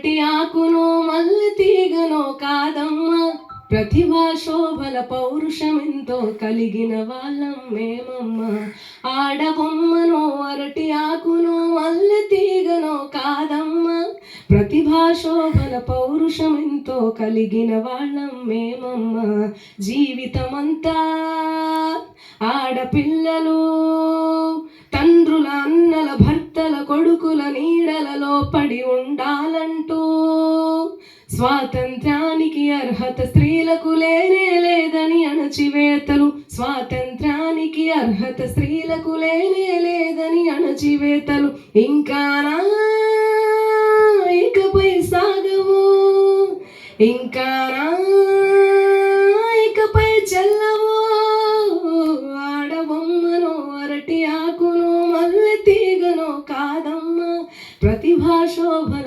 అరటి ఆకునో మల్లె తీగనో కాదమ్మా, ప్రతిభా శోభల పౌరుషమెంతో కలిగిన వాళ్ళం మేమమ్మా. ఆడబొమ్మనో అరటి ఆకునో మల్లె తీగనో కాదమ్మా, ప్రతిభా శోభల పౌరుషమెంతో కలిగిన వాళ్ళం మేమమ్మా. జీవితమంతా ఆడపిల్లలు తండ్రుల అన్నల భర్తల కొడుకుల నీడలలో పడి ఉండాలంటూ, స్వాతంత్ర్యానికి అర్హత స్త్రీలకు లేనే లేదని అణచివేతలు, స్వాతంత్ర్యానికి అర్హత స్త్రీలకు లేనే లేదని అణచివేతలు ఇంకానా ఇకపై సాగవు, ఇంకానా